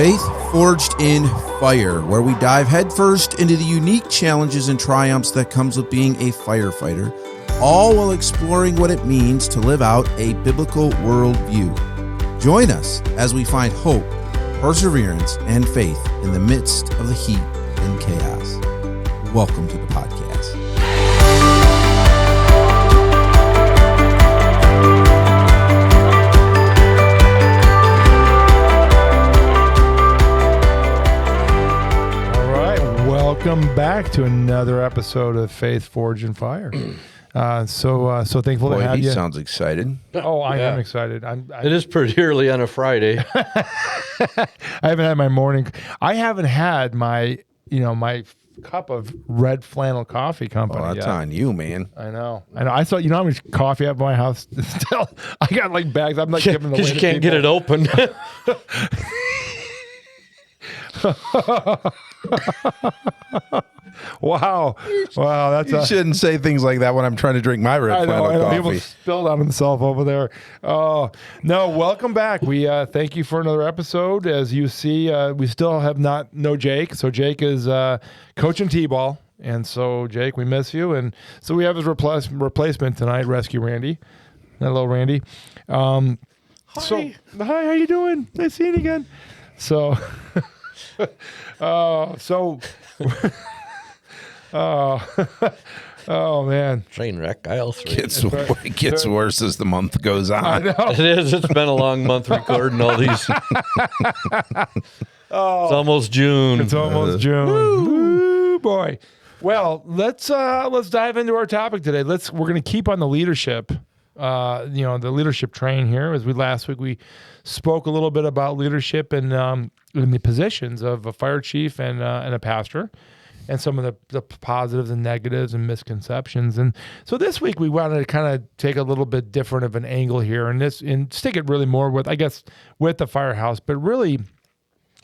Faith Forged in Fire, where we dive headfirst into the unique challenges and triumphs that comes with being a firefighter, all while exploring what it means to live out a biblical worldview. Join us as we find hope, perseverance, and faith in the midst of the heat and chaos. Welcome to the podcast. Welcome back to another episode of Faith Forged in Fire. So thankful to have you. He sounds excited. Oh, I am excited. It is pretty early on a Friday. I haven't had my morning. I haven't had my cup of red flannel coffee company. Oh, that's yet. on you, man. I know. I thought, how much coffee I have in my house? Still, I got like bags. I'm like giving away because you can't get it open. Wow, that's You shouldn't say things like that when I'm trying to drink my red flannel coffee. People spilled on themselves over there. Oh no! Welcome back. We thank you for another episode. As you see, we still have no Jake. So Jake is coaching T-ball, and so Jake, we miss you. And so we have his replacement tonight, Rescue Randy. Hello, Randy. Hi. Hi. How you doing? Nice seeing you again. So, oh man, Train wreck, aisle 3. It gets worse as the month goes on. I know. It is. It's been a long month recording all these. It's almost June. It's almost June. Woo, boy. Well, let's dive into our topic today. We're going to keep on the leadership. The leadership train here. Last week we spoke a little bit about leadership and in the positions of a fire chief and a pastor, and some of the positives and negatives and misconceptions. And so this week we wanted to kind of take a little bit different of an angle here, and stick it really more with the Firehouse, but really,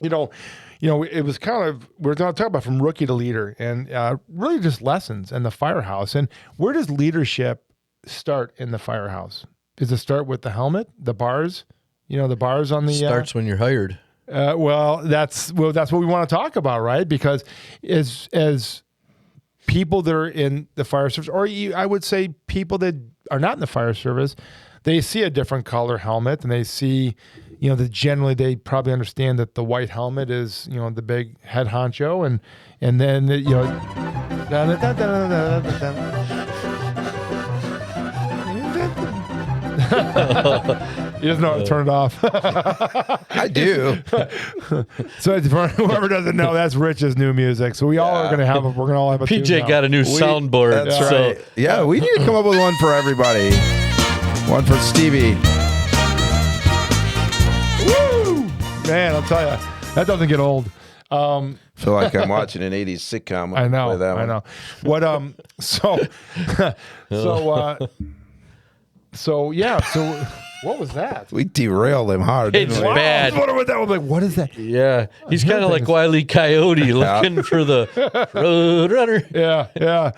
it was kind of, we're going to talk about from rookie to leader, and really just lessons in the Firehouse. And where does leadership start in the Firehouse? Does it start with the helmet, the bars? The bars on the starts when you're hired. That's what we want to talk about, right? Because as people that are in the fire service, or I would say people that are not in the fire service, they see a different color helmet, and they see, that generally they probably understand that the white helmet is, the big head honcho, and then he doesn't know how to turn it off. I do. So for whoever doesn't know, that's Rich's new music. So we all are going to have. We're going to all have a PJ tune now. got a new soundboard. That's so. right. Yeah, we need to come up with one for everybody. One for Stevie. Woo! Man, I'll tell you, that doesn't get old. Feel like I'm watching an 80s sitcom. I know. With that one. I know. What? So what was that? We derailed him hard. It's didn't we? bad. I was wondering what that was like. What is that? Yeah, he's kind of like Wile E. Coyote looking for the road runner. Yeah. No,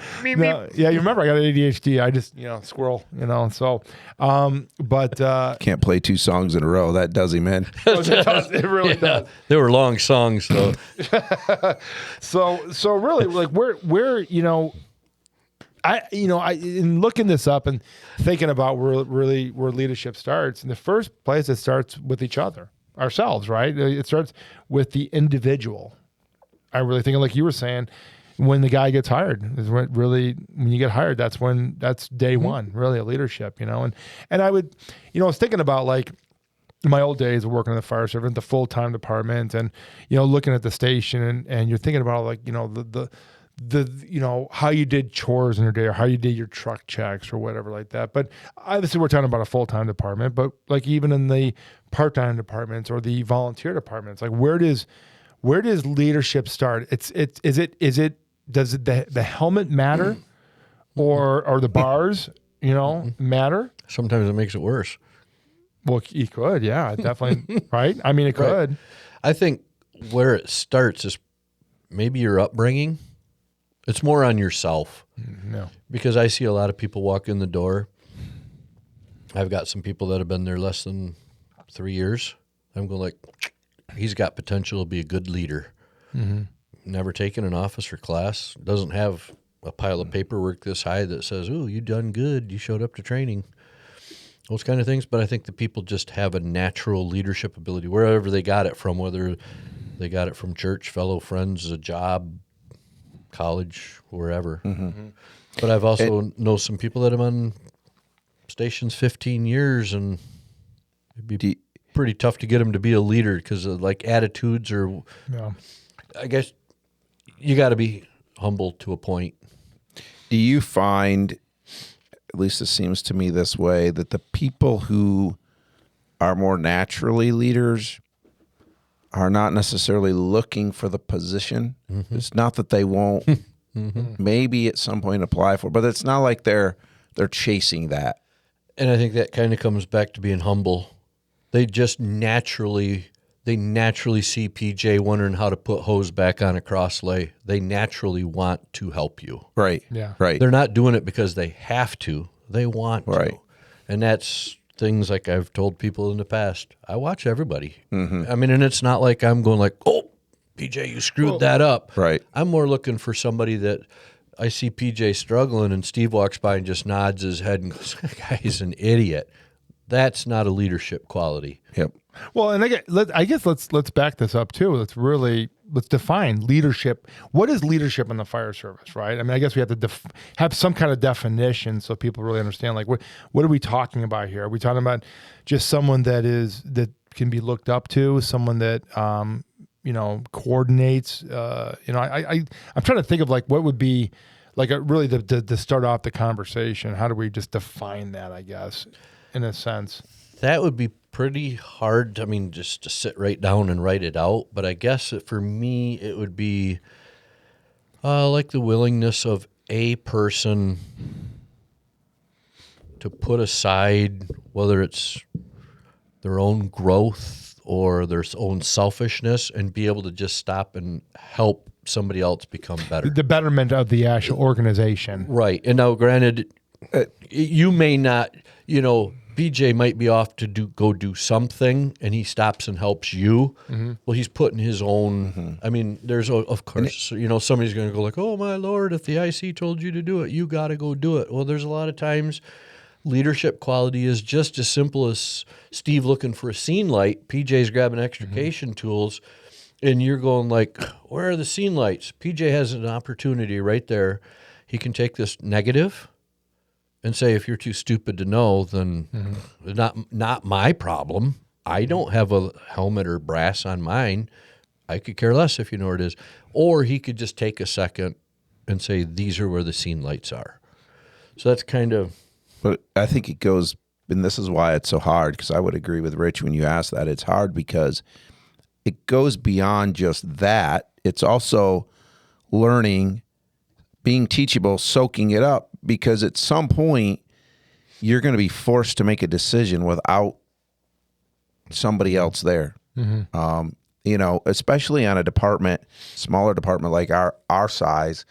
yeah, you remember I got ADHD. I just, squirrel, so, but. Can't play 2 songs in a row. That does him in. It really does. They were long songs, though. So really, like, where, I in looking this up and thinking about where leadership starts, in the first place, it starts with each other, ourselves, right? It starts with the individual. I really think, like you were saying, when the guy gets hired is when you get hired, that's day one, really, of leadership, and I would, I was thinking about, like, in my old days of working in the fire service, the full-time department, and, looking at the station, and you're thinking about, like, the how you did chores in your day, or how you did your truck checks or whatever like that. But obviously we're talking about a full-time department, but like even in the part-time departments or the volunteer departments, like where does leadership start? Does the helmet matter or the bars, matter? Sometimes it makes it worse. Well, it could, yeah, definitely. Right? I mean, it could. I think where it starts is maybe your upbringing. It's more on yourself. No. Because I see a lot of people walk in the door. I've got some people that have been there less than 3 years. I'm going like, he's got potential to be a good leader. Never taken an officer class, doesn't have a pile of paperwork this high that says, "Oh, you done good, you showed up to training." Those kind of things. But I think the people just have a natural leadership ability wherever they got it from, whether they got it from church, fellow friends, a job, college, wherever. But I've also know some people that have been on stations 15 years, and it'd be pretty tough to get them to be a leader because like attitudes or, I guess you got to be humble to a point. Do you find, at least it seems to me this way, that the people who are more naturally leaders are not necessarily looking for the position? It's not that they won't maybe at some point apply for, but it's not like they're chasing that. And I think that kind of comes back to being humble. They just naturally see PJ wondering how to put hose back on a cross lay. They naturally want to help you. Right. Yeah. Right. They're not doing it because they have to. They want Right. to. And that's things like I've told people in the past. I watch everybody. I mean, and it's not like I'm going like, "Oh, PJ, you screwed that up." Right. I'm more looking for somebody that I see PJ struggling and Steve walks by and just nods his head and goes, "That guy's an idiot." That's not a leadership quality. Yep. Well, and I guess let's back this up too. Let's define leadership. What is leadership in the fire service, right? I mean, I guess we have to have some kind of definition so people really understand. Like, what are we talking about here? Are we talking about just someone that can be looked up to, someone that coordinates? I'm trying to think of like what would be like really to start off the conversation. How do we just define that? I guess in a sense. That would be pretty hard. I mean, just to sit right down and write it out. But I guess for me, it would be like the willingness of a person to put aside whether it's their own growth or their own selfishness and be able to just stop and help somebody else become better. The betterment of the actual organization. Right. And now, granted, you may not, BJ might be off to go do something, and he stops and helps you. Well, he's putting his own. I mean, there's of course, somebody's going to go like, "Oh my Lord, if the IC told you to do it, you got to go do it." Well, there's a lot of times leadership quality is just as simple as Steve looking for a scene light, PJ's grabbing extrication tools, and you're going like, "Where are the scene lights?" PJ has an opportunity right there. He can take this negative and say, if you're too stupid to know, then not my problem. I don't have a helmet or brass on mine. I could care less if you know where it is. Or he could just take a second and say, these are where the scene lights are. So that's kind of... But I think it goes, and this is why it's so hard, because I would agree with Rich when you ask that. It's hard because it goes beyond just that. It's also learning, being teachable, soaking it up, because at some point you're going to be forced to make a decision without somebody else there. Especially on a department, smaller department like our size,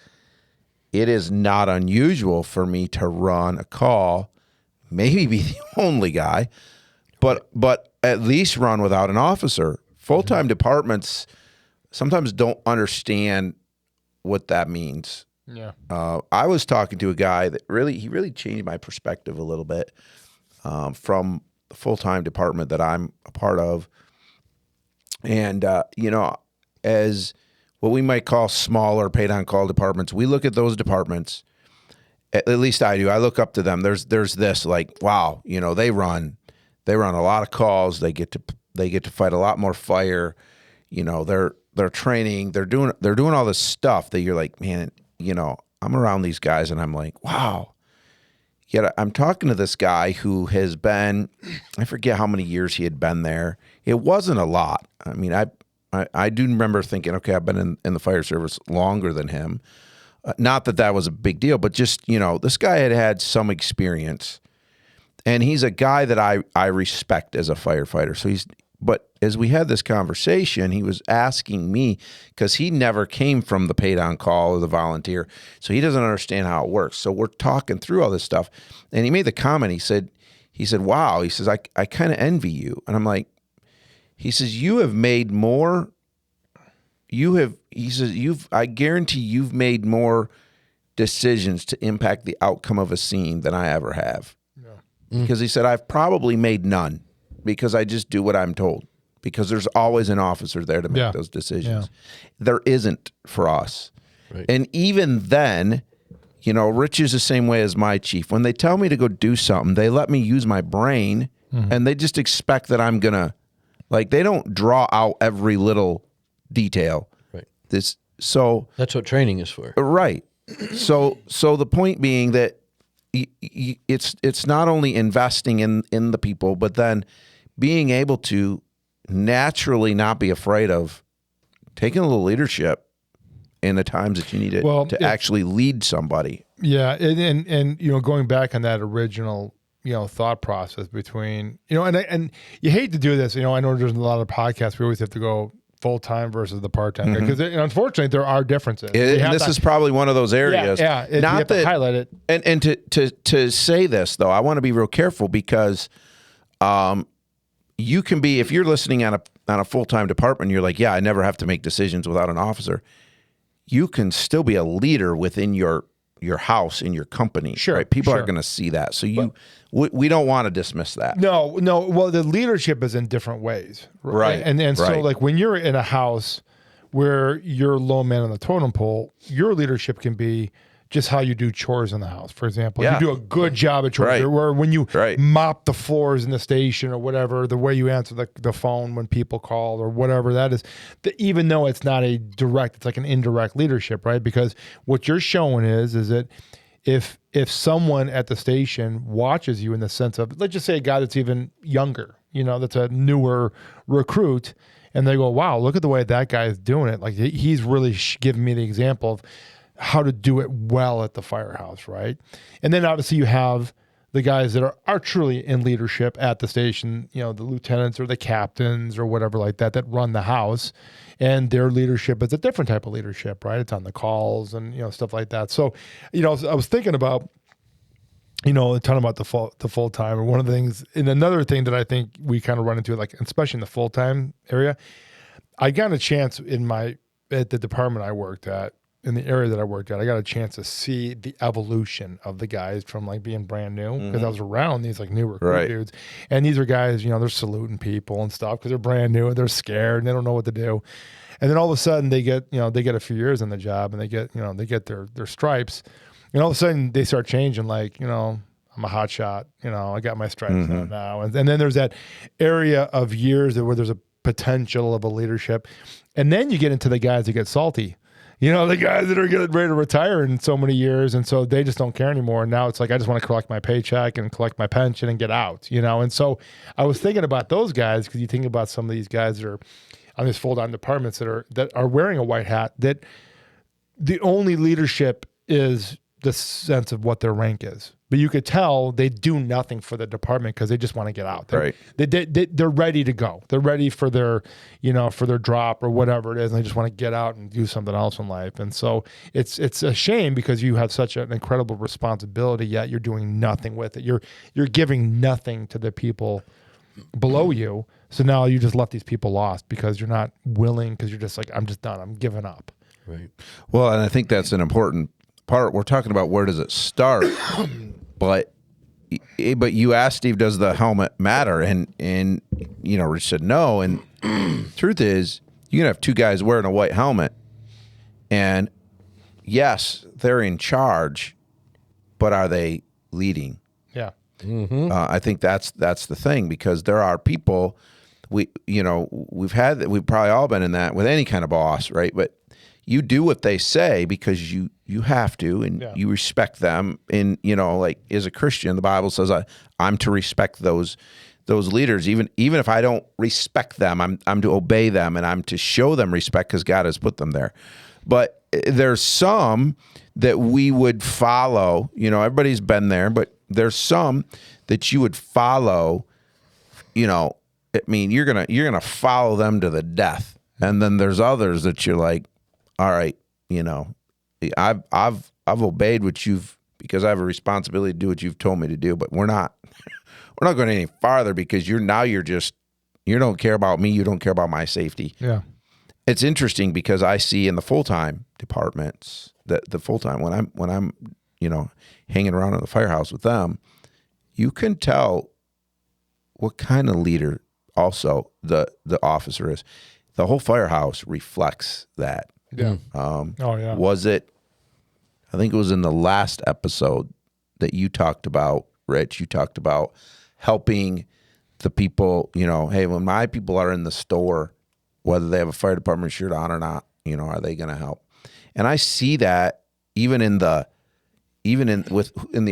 it is not unusual for me to run a call, maybe be the only guy, but at least run without an officer. Full-time departments sometimes don't understand what that means. Yeah. I was talking to a guy that really changed my perspective a little bit from the full-time department that I'm a part of. And, as what we might call smaller paid-on-call departments, we look at those departments, at least I do. I look up to them. There's this like, wow, they run a lot of calls. They get to fight a lot more fire. They're training. They're doing all this stuff that you're like, man, I'm around these guys and I'm like, wow. Yet I'm talking to this guy who has been, I forget how many years he had been there. It wasn't a lot. I mean, I do remember thinking, okay, I've been in the fire service longer than him. Not that was a big deal, but just, this guy had some experience. And he's a guy that I respect as a firefighter. But as we had this conversation, he was asking me, because he never came from the paid on call or the volunteer, so he doesn't understand how it works. So we're talking through all this stuff, and he made the comment. He said, "Wow," he says, "I kind of envy you," and I'm like, He says, you have made more. He says, I guarantee you've made more decisions to impact the outcome of a scene than I ever have. Yeah. Because he said, I've probably made none because I just do what I'm told, because there's always an officer there to make those decisions. Yeah. There isn't for us. Right. And even then, you know, Rich is the same way as my chief. When they tell me to go do something, they let me use my brain, and they just expect that I'm going to, like, they don't draw out every little detail. Right. So that's what training is for. Right. So the point being that it's not only investing in the people, but then being able to naturally not be afraid of taking a little leadership in the times that you need it to actually lead somebody. Yeah, and you know, going back on that original, you know, thought process between, you know, and you hate to do this, you know, I know there's a lot of podcasts we always have to go full-time versus the part-time, because unfortunately there are differences. And this is probably one of those areas. Yeah, not you have to highlight it. And to say this though, I want to be real careful, because you can be, if you're listening on a full-time department, you're like, yeah, I never have to make decisions without an officer. You can still be a leader within your house, in your company. Sure. Right? People are going to see that. So we don't want to dismiss that. No. Well, the leadership is in different ways. Right. And so like when you're in a house where you're low man on the totem pole, your leadership can be just how you do chores in the house. For example, you do a good job at chores, or when you mop the floors in the station or whatever, the way you answer the phone when people call or whatever that is, even though it's not a direct, it's like an indirect leadership, right? Because what you're showing is that if someone at the station watches you in the sense of, let's just say a guy that's even younger, you know, that's a newer recruit, and they go, wow, look at the way that guy is doing it. Like he's really giving me the example of how to do it well at the Firehouse, right? And then obviously you have the guys that are truly in leadership at the station, you know, the lieutenants or the captains or whatever like that run the house, and their leadership is a different type of leadership, right? It's on the calls and, you know, stuff like that. So, you know, I was thinking about, you know, talking about the full-time, and one of the things, and another thing that I think we kind of run into, like, especially in the full-time area, I got a chance at the department I worked at, in the area that I worked at, I got a chance to see the evolution of the guys from like being brand new, because I was around these like new recruit dudes, and these are guys, you know, they're saluting people and stuff because they're brand new and they're scared and they don't know what to do, and then all of a sudden they get a few years in the job and they get their stripes, and all of a sudden they start changing, like, you know, I'm a hot shot, you know, I got my stripes on now, and then there's that area of years where there's a potential of a leadership, and then you get into the guys that get salty. You know, the guys that are getting ready to retire in so many years, and so they just don't care anymore. And now it's like, I just want to collect my paycheck and collect my pension and get out, you know? And so I was thinking about those guys, because you think about some of these guys that are on these full-time departments that are wearing a white hat, that the only leadership is the sense of what their rank is. But you could tell they do nothing for the department because they just want to get out. They're ready to go. They're ready for their, you know, for their drop or whatever it is, and they just want to get out and do something else in life. And so it's a shame, because you have such an incredible responsibility, yet you're doing nothing with it. You're giving nothing to the people below you. So now you just left these people lost because you're not willing, because you're just like, I'm just done. I'm giving up. Right. Well, and I think that's an important part. We're talking about where does it start, but you asked Steve, does the helmet matter? And you know, Rich said no. And truth is, you can have two guys wearing a white helmet, and yes, they're in charge, but are they leading? Yeah. I think that's the thing, because there are people, we've probably all been in that with any kind of boss, right? But you do what they say because you have to, and you respect them. And, you know, like as a Christian, the Bible says I'm to respect those leaders. Even if I don't respect them, I'm to obey them, and I'm to show them respect because God has put them there. But there's some that we would follow. You know, everybody's been there, but there's some that you would follow. You know, I mean, you're gonna follow them to the death. And then there's others that you're like, all right, you know, I've obeyed because I have a responsibility to do what you've told me to do, but we're not going any farther, because you're just You don't care about me. You don't care about my safety. Yeah. It's interesting because I see in the full-time departments that the full-time, when I'm, hanging around in the firehouse with them, you can tell what kind of leader also the officer is. The whole firehouse reflects that. Yeah. Yeah. Was it, I think it was in the last episode that you talked about, Rich, you talked about helping the people, hey, when my people are in the store, whether they have a fire department shirt on or not, are they going to help? And I see that even in the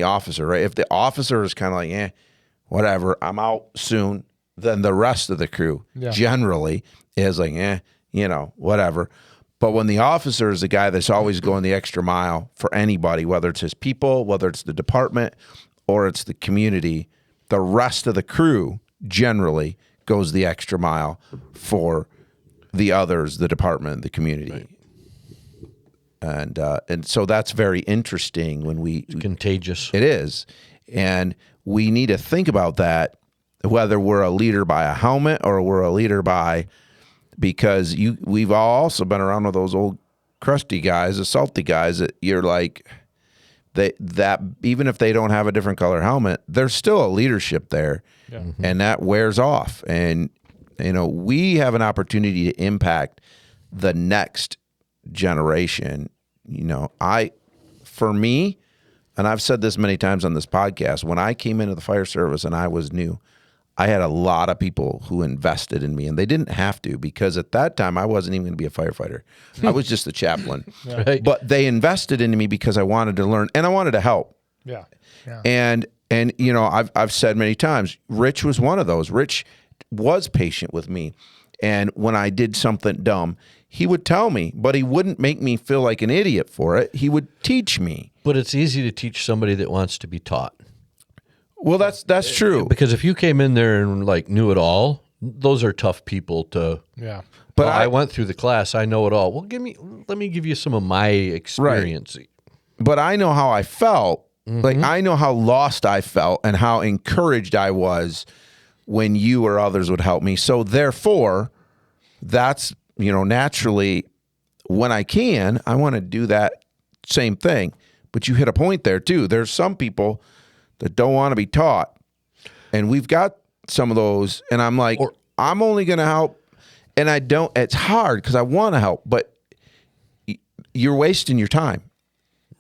officer, right? If the officer is kind of like, whatever, I'm out soon, then the rest of the crew generally is like, whatever. But when the officer is the guy that's always going the extra mile for anybody, whether it's his people, whether it's the department, or it's the community, the rest of the crew generally goes the extra mile for the others, the department, the community. Right. And so that's very interesting when it's contagious. It is. And we need to think about that, whether we're a leader by a helmet or we're a leader because we've all also been around with those old crusty guys, the salty guys that you're like, that even if they don't have a different color helmet, there's still a leadership there, and that wears off. And we have an opportunity to impact the next generation. For me, and I've said this many times on this podcast, when I came into the fire service and I was new, I had a lot of people who invested in me, and they didn't have to, because at that time I wasn't even going to be a firefighter. I was just a chaplain. Right. But they invested into me because I wanted to learn and I wanted to help. Yeah. And I've said many times, Rich was one of those. Rich was patient with me. And when I did something dumb, he would tell me, but he wouldn't make me feel like an idiot for it. He would teach me. But it's easy to teach somebody that wants to be taught. Well, that's true. Because if you came in there and knew it all, those are tough people to. Yeah. But I went through the class. I know it all. Well, let me give you some of my experience. Right. But I know how I felt. Like, I know how lost I felt and how encouraged I was when you or others would help me. So therefore, that's, naturally, when I can, I want to do that same thing. But you hit a point there too. There's some people that don't want to be taught, and we've got some of those. And I'm like, I'm only going to help, and I don't. It's hard because I want to help, but you're wasting your time,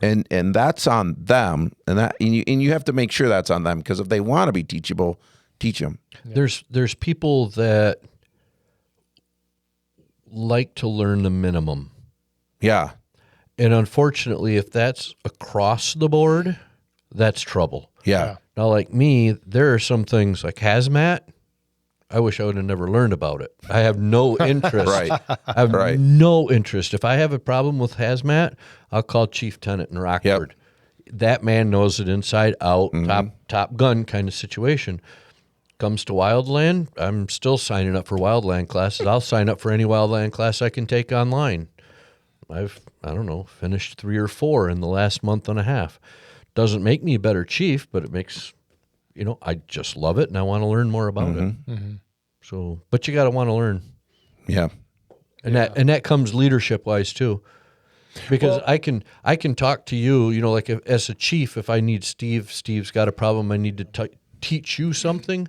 and that's on them. And you have to make sure that's on them, because if they want to be teachable, teach them. Yeah. There's people that like to learn the minimum. Yeah. And unfortunately, if that's across the board, that's trouble. Yeah. Now, like me, there are some things like hazmat. I wish I would have never learned about it. I have no interest. Right. I have no interest. If I have a problem with hazmat, I'll call Chief Tenant in Rockford. Yep. That man knows it inside out, top gun kind of situation. Comes to wildland, I'm still signing up for wildland classes. I'll sign up for any wildland class I can take online. I've finished 3 or 4 in the last month and a half. Doesn't make me a better chief, but it makes, I just love it and I want to learn more about it. Mm-hmm. So, but you got to want to learn. Yeah. And that comes leadership wise too. Because I can talk to you, like as a chief, if I need Steve's got a problem, I need to teach you something,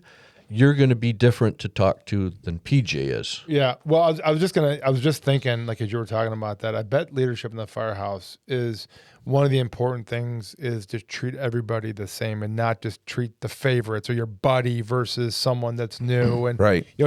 you're going to be different to talk to than PJ is. Yeah. Well, I was just thinking, like, as you were talking about that, I bet leadership in the firehouse is one of the important things is to treat everybody the same and not just treat the favorites or your buddy versus someone that's new, and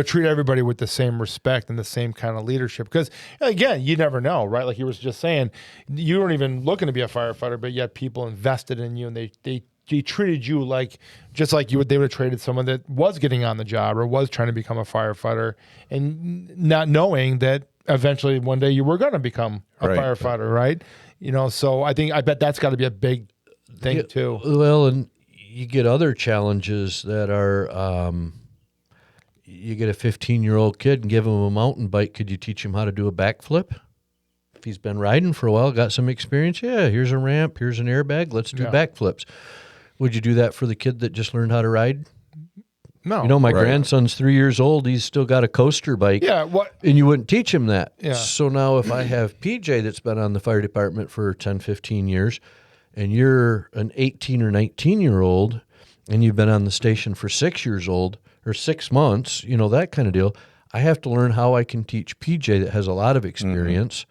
treat everybody with the same respect and the same kind of leadership. Because again, you never know, right? Like you were just saying, you weren't even looking to be a firefighter, but yet people invested in you and they treated you just like they would have traded someone that was getting on the job or was trying to become a firefighter, and not knowing that eventually one day you were going to become a firefighter, right? So I bet that's got to be a big thing too. Well, and you get other challenges that are, you get a 15-year-old kid and give him a mountain bike. Could you teach him how to do a backflip? If he's been riding for a while, got some experience, here's a ramp, here's an airbag, let's do backflips. Would you do that for the kid that just learned how to ride? No. You know, my grandson's 3 years old. He's still got a coaster bike. Yeah. What? And you wouldn't teach him that. Yeah. So now if I have PJ that's been on the fire department for 10, 15 years, and you're an 18 or 19-year-old, and you've been on the station for 6 years old or 6 months, you know, that kind of deal, I have to learn how I can teach PJ that has a lot of experience,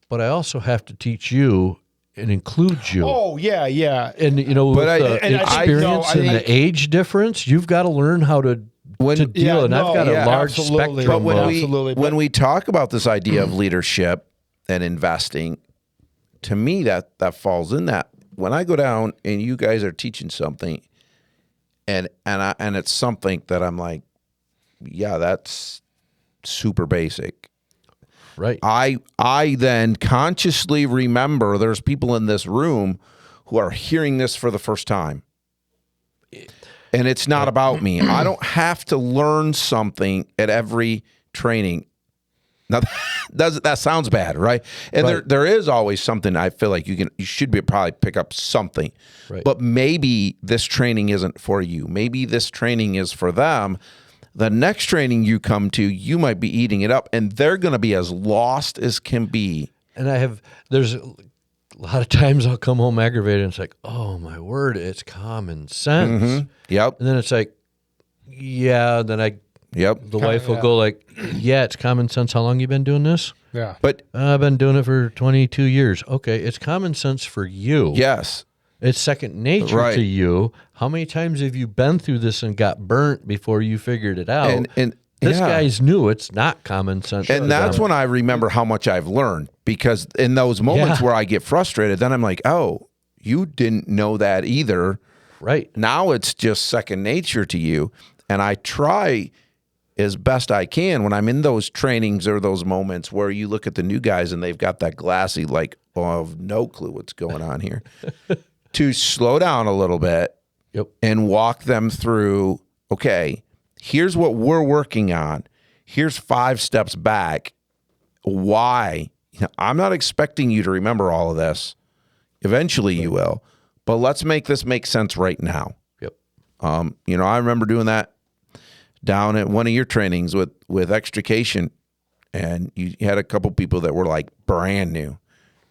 but I also have to teach you and include you. Oh, yeah, yeah. And, you know, But with the experience I and the age difference, you've got to learn how to deal. Yeah, and I've got a large absolutely. spectrum. But when we talk about this idea of leadership and investing, to me that falls in that. When I go down and you guys are teaching something, and it's something that I'm like, yeah, that's super basic. Right. I then consciously remember there's people in this room who are hearing this for the first time. And it's not about me. I don't have to learn something at every training. Now that sounds bad, right? And there is always something I feel like you should probably pick up something. Right. But maybe this training isn't for you. Maybe this training is for them. The next training you come to, you might be eating it up, and they're going to be as lost as can be. And there's a lot of times I'll come home aggravated, and it's like, oh, my word, it's common sense. Mm-hmm. Yep. And then it's like, yeah, then the wife will go like, yeah, it's common sense. How long you been doing this? Yeah. But I've been doing it for 22 years. Okay, it's common sense for you. yes. It's second nature to you. How many times have you been through this and got burnt before you figured it out? And this guy's new. It's not common sense. And that's when I remember how much I've learned, because in those moments where I get frustrated, then I'm like, oh, you didn't know that either. Right. Now it's just second nature to you. And I try as best I can when I'm in those trainings or those moments where you look at the new guys and they've got that glassy, like, oh, I have no clue what's going on here, to slow down a little bit and walk them through, okay, here's what we're working on. Here's 5 steps back. Why? I'm not expecting you to remember all of this. Eventually you will, but let's make this make sense right now. Yep. You know, I remember doing that down at one of your trainings with extrication, and you had a couple people that were like brand new.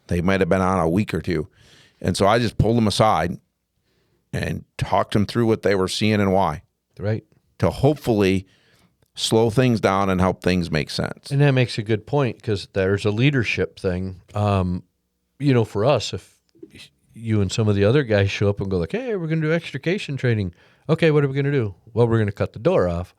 They might have been on a week or two. And so I just pulled them aside and talked them through what they were seeing and why. Right. To hopefully slow things down and help things make sense. And that makes a good point, because there's a leadership thing. You know, for us, if you and some of the other guys show up and go like, hey, we're going to do extrication training. Okay, what are we going to do? Well, we're going to cut the door off.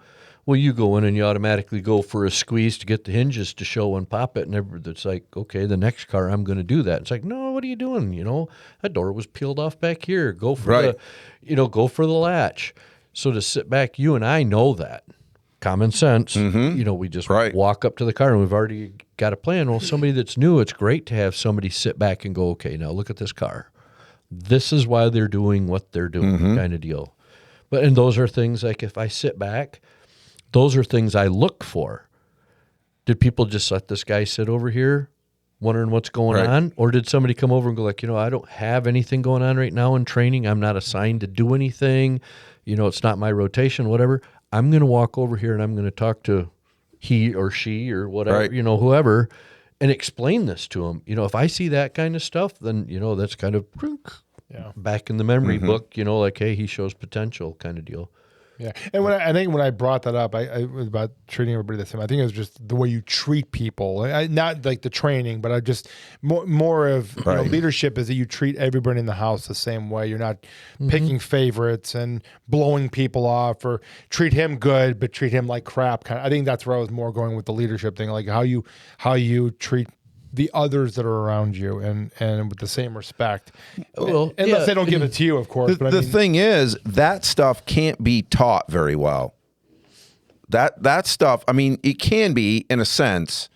Well, you go in and you automatically go for a squeeze to get the hinges to show and pop it. And it's like, okay, the next car, I'm going to do that. It's like, no, what are you doing? You know, that door was peeled off back here. Go for go for the latch. So to sit back, you and I know that. Common sense. Mm-hmm. You know, we just walk up to the car and we've already got a plan. Well, somebody that's new, it's great to have somebody sit back and go, okay, now look at this car. This is why they're doing what they're doing, kind of deal. And those are things like, if I sit back, those are things I look for. Did people just let this guy sit over here wondering what's going on? Or did somebody come over and go like, you know, I don't have anything going on right now in training. I'm not assigned to do anything. You know, it's not my rotation, whatever. I'm going to walk over here and I'm going to talk to he or she or whatever, you know, whoever, and explain this to them. You know, if I see that kind of stuff, then, you know, that's kind of back in the memory book, you know, like, hey, he shows potential kind of deal. Yeah, and I think when I brought that up, I was about treating everybody the same. I think it was just the way you treat people, not like the training, but I just more of you know, leadership is that you treat everybody in the house the same way. You're not picking favorites and blowing people off, or treat him good but treat him like crap. I think that's where I was more going with the leadership thing, like how you treat the others that are around you, and with the same respect. Well, unless they don't give it to you, of course. The thing is, that stuff can't be taught very well. That stuff, I mean, it can be in a sense,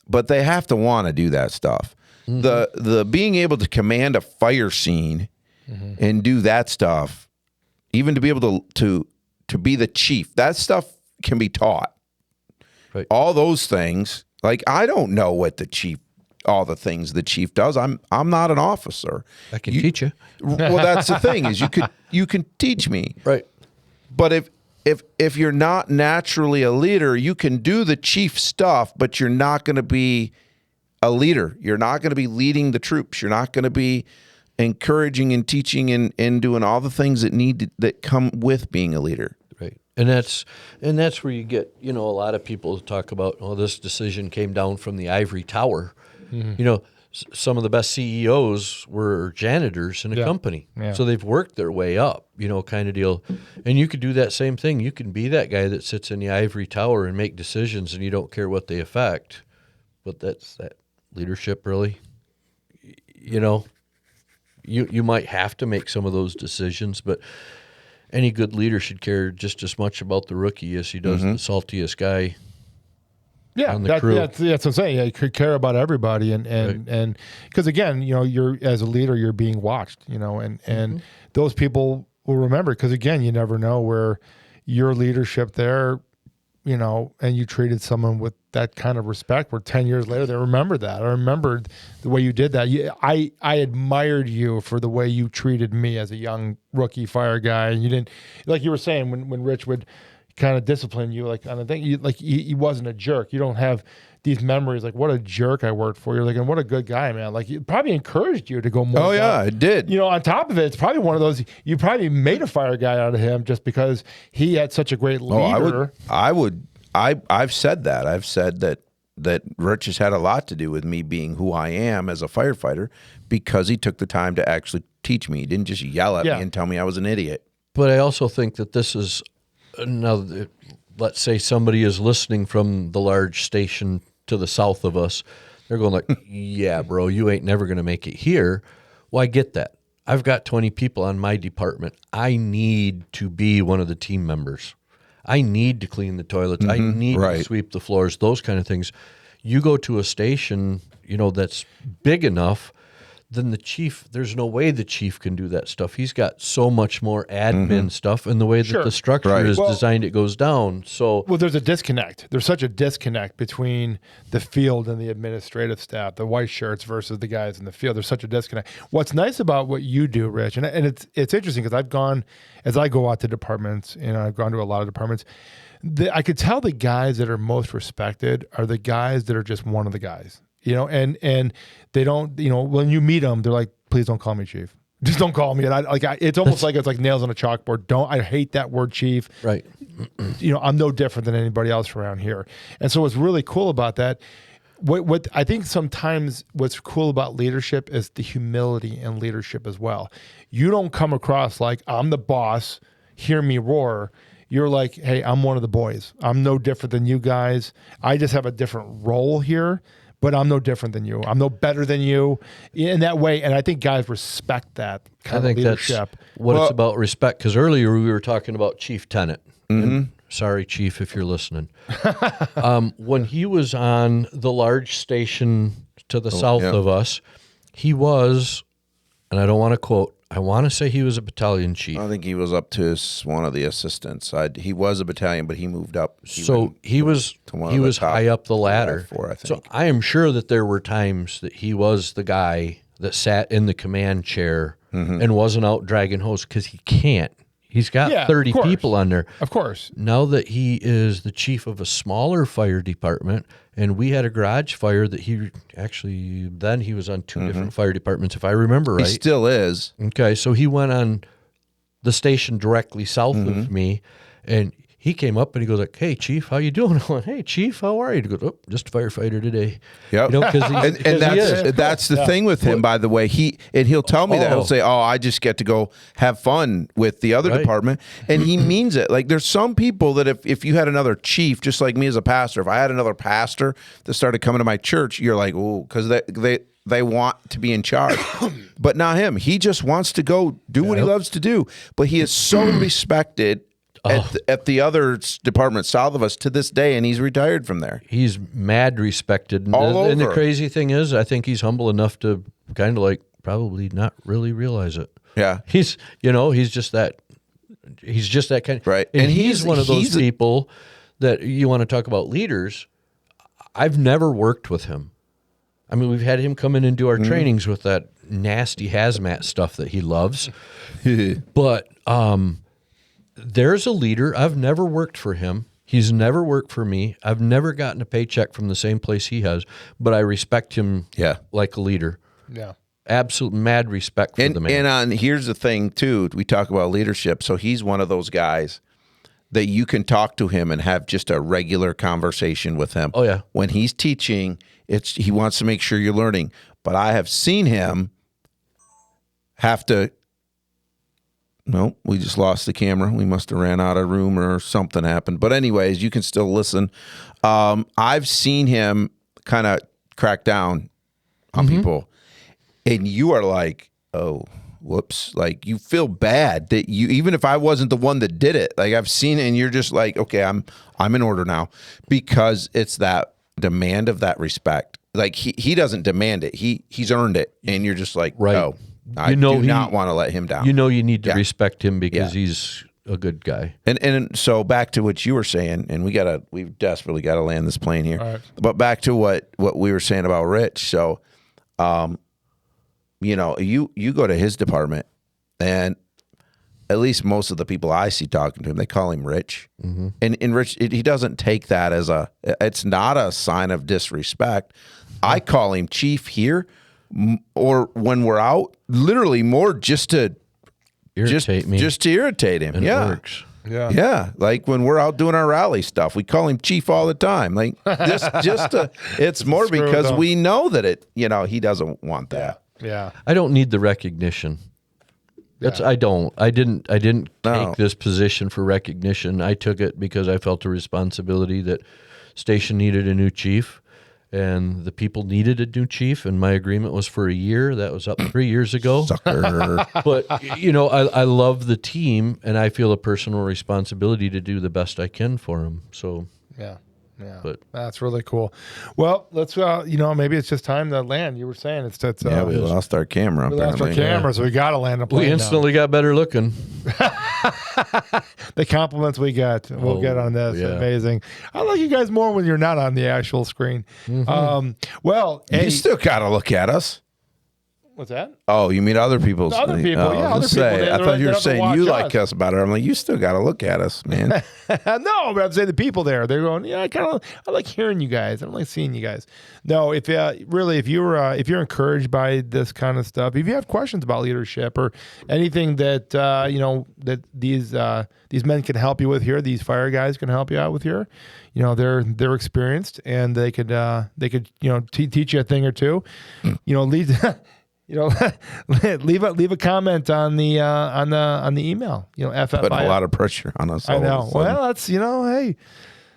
but they have to want to do that stuff. The being able to command a fire scene and do that stuff, even to be able to be the chief, that stuff can be taught. Right. All those things. Like, I don't know what all the things the chief does. I'm not an officer. I can teach you. Well, that's the thing, is you can teach me. Right. But if you're not naturally a leader, you can do the chief stuff, but you're not going to be a leader. You're not going to be leading the troops. You're not going to be encouraging and teaching and doing all the things that come with being a leader. Right. And that's where you get, a lot of people talk about, this decision came down from the ivory tower. Mm-hmm. Some of the best CEOs were janitors in a company. Yeah. So they've worked their way up, kind of deal. And you could do that same thing. You can be that guy that sits in the ivory tower and make decisions and you don't care what they affect. But that's that leadership, really. You might have to make some of those decisions, but any good leader should care just as much about the rookie as he does the saltiest guy. Yeah, that's what I'm saying. Yeah, you could care about everybody, and because again, you're as a leader, you're being watched, and those people will remember, because again, you never know where your leadership there, and you treated someone with that kind of respect, where 10 years later they remember that. I remembered the way you did that. I admired you for the way you treated me as a young rookie fire guy, and you didn't, like you were saying, when Rich would kind of discipline you, like on a thing, he wasn't a jerk. You don't have these memories like, what a jerk I worked for. You're like, and what a good guy, man. Like, it probably encouraged you to go more. Oh yeah, it did. On top of it, it's probably one of those, you probably made a fire guy out of him just because he had such a great leader. I've said that. I've said that Rich has had a lot to do with me being who I am as a firefighter, because he took the time to actually teach me. He didn't just yell at me and tell me I was an idiot. But I also think that this is, now, let's say somebody is listening from the large station to the south of us. They're going like, yeah, bro, you ain't never going to make it here. Well, I get that. I've got 20 people on my department. I need to be one of the team members. I need to clean the toilets. I need to sweep the floors, those kind of things. You go to a station, that's big enough, then the chief, there's no way the chief can do that stuff. He's got so much more admin stuff, and the way that the structure is designed, it goes down. So, there's a disconnect. There's such a disconnect between the field and the administrative staff, the white shirts versus the guys in the field. There's such a disconnect. What's nice about what you do, Rich, and it's interesting, because I've gone, as I go out to departments, I've gone to a lot of departments, I could tell the guys that are most respected are the guys that are just one of the guys. And they don't, when you meet them, they're like, please don't call me chief. Just don't call me. And it's almost like it's like nails on a chalkboard. I hate that word chief. Right. I'm no different than anybody else around here. And so what's really cool about that, what I think sometimes what's cool about leadership is the humility in leadership as well. You don't come across like, I'm the boss, hear me roar. You're like, hey, I'm one of the boys. I'm no different than you guys. I just have a different role here, but I'm no different than you. I'm no better than you in that way. And I think guys respect that kind of leadership. That's what it's about, respect. Because earlier we were talking about Chief Tennant. Sorry, Chief, if you're listening. When he was on the large station to the south of us, he was, and I don't want to quote, I want to say he was a battalion chief. I think he was up to one of the assistants. He was a battalion, but he moved up. He was high up the ladder. I think. So I am sure that there were times that he was the guy that sat in the command chair and wasn't out dragging hose, because he can't. He's got 30 people on there. Of course. Now that he is the chief of a smaller fire department, and we had a garage fire that he was on two different fire departments, if I remember right. He still is. Okay, so he went on the station directly south of me, and he came up and he goes like, "Hey, Chief, how you doing?" I went, "Hey, Chief, how are you?" He goes, "Oh, just a firefighter today." Yep. That's the thing with him, by the way. He'll tell me that. He'll say, "Oh, I just get to go have fun with the other department," and he means it. Like, there's some people that if you had another chief, just like me as a pastor, if I had another pastor that started coming to my church, you're like, "Oh," because they want to be in charge. But not him. He just wants to go do what he loves to do. But he is so respected at the other department south of us to this day, and he's retired from there. He's mad respected. And the crazy thing is, I think he's humble enough to kind of like probably not really realize it. Yeah. He's just that kind of, right. And he's one of those people that you want to talk about leaders. I've never worked with him. I mean, we've had him come in and do our trainings with that nasty hazmat stuff that he loves. But there's a leader. I've never worked for him. He's never worked for me. I've never gotten a paycheck from the same place he has, but I respect him like a leader. Yeah. Absolute mad respect for the man. And here's the thing, too. We talk about leadership. So he's one of those guys that you can talk to him and have just a regular conversation with him. Oh, yeah. When he's teaching, he wants to make sure you're learning. But I have seen him have to... No, we just lost the camera. We must have ran out of room or something happened. But anyways, you can still listen. I've seen him kind of crack down on people. And you are like, oh, whoops. Like, you feel bad that you, even if I wasn't the one that did it, like I've seen it and you're just like, okay, I'm in order now, because it's that demand of that respect. Like he doesn't demand it. He's earned it. And you're just like, right. Oh, I do not want to let him down. You know, you need to respect him because he's a good guy. And so back to what you were saying, and we've desperately got to land this plane here. Right. But back to what we were saying about Rich. So, you know, you go to his department, and at least most of the people I see talking to him, they call him Rich. Mm-hmm. And Rich, he doesn't take that as it's not a sign of disrespect. I call him Chief here, or when we're out, literally more just to irritate him. And it works. Yeah. Yeah. Like when we're out doing our rally stuff, we call him Chief all the time. Like it's more because we know that he doesn't want that. Yeah. I don't need the recognition. I didn't take this position for recognition. I took it because I felt a responsibility that station needed a new chief. And the people needed a new chief, and my agreement was for a year. That was up 3 years ago. Sucker. But, I love the team, and I feel a personal responsibility to do the best I can for them. So, yeah. But that's really cool. Well, let's, maybe it's just time to land. You were saying we lost our camera. We lost our camera, so we got to land a plane. We instantly got better looking. The compliments we get, we'll get on this. Yeah. Amazing. I like you guys more when you're not on the actual screen. Mm-hmm. You still got to look at us. What's that? Oh, you mean other people's? Other people, other people. I thought you were saying you like us better. I'm like, you still got to look at us, man. No, but I'm saying the people there, they're going, I like hearing you guys. I don't like seeing you guys. No, if you're encouraged by this kind of stuff, if you have questions about leadership or anything that that these men can help you with here, these fire guys can help you out with here. They're experienced, and they could teach you a thing or two. Leave a comment on the email. FFI. Putting a lot of pressure on us. I know. Well, that's hey,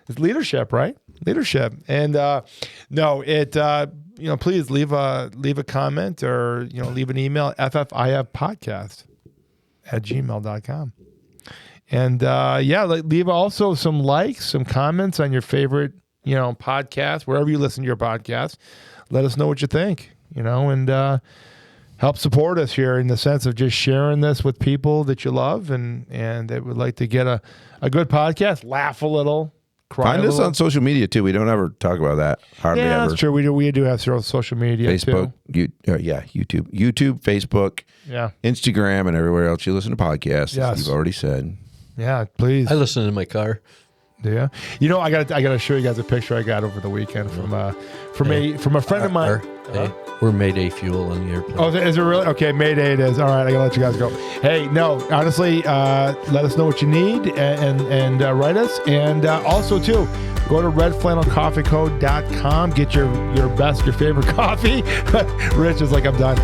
it's leadership, right? Leadership, and please leave a comment or leave an email ffifpodcast@gmail.com. And leave also some likes, some comments on your favorite podcast, wherever you listen to your podcast. Let us know what you think. And help support us here in the sense of just sharing this with people that you love and that would like to get a good podcast, laugh a little, cry Find a us little. on social media, too. We don't ever talk about that. Hardly ever. That's true. We do have social media, Facebook, too. YouTube, Facebook, Instagram, and everywhere else you listen to podcasts, as you've already said. Yeah, please. I listen in my car. Yeah, I gotta show you guys a picture I got over the weekend from a friend of mine. We're Mayday fuel on the airplane. Oh, is it really? Okay, Mayday it is. All right, I gotta let you guys go. Hey, no, honestly, let us know what you need and write us, and also too, go to redflannelcoffeeco.com. Get your favorite coffee. Rich is like, I'm done.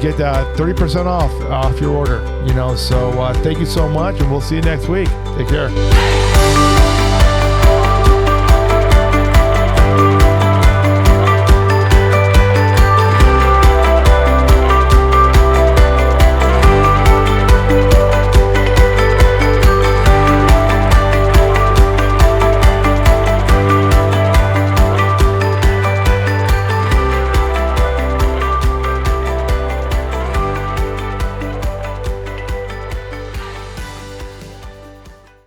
Get 30% off your order. So thank you so much, and we'll see you next week. Take care.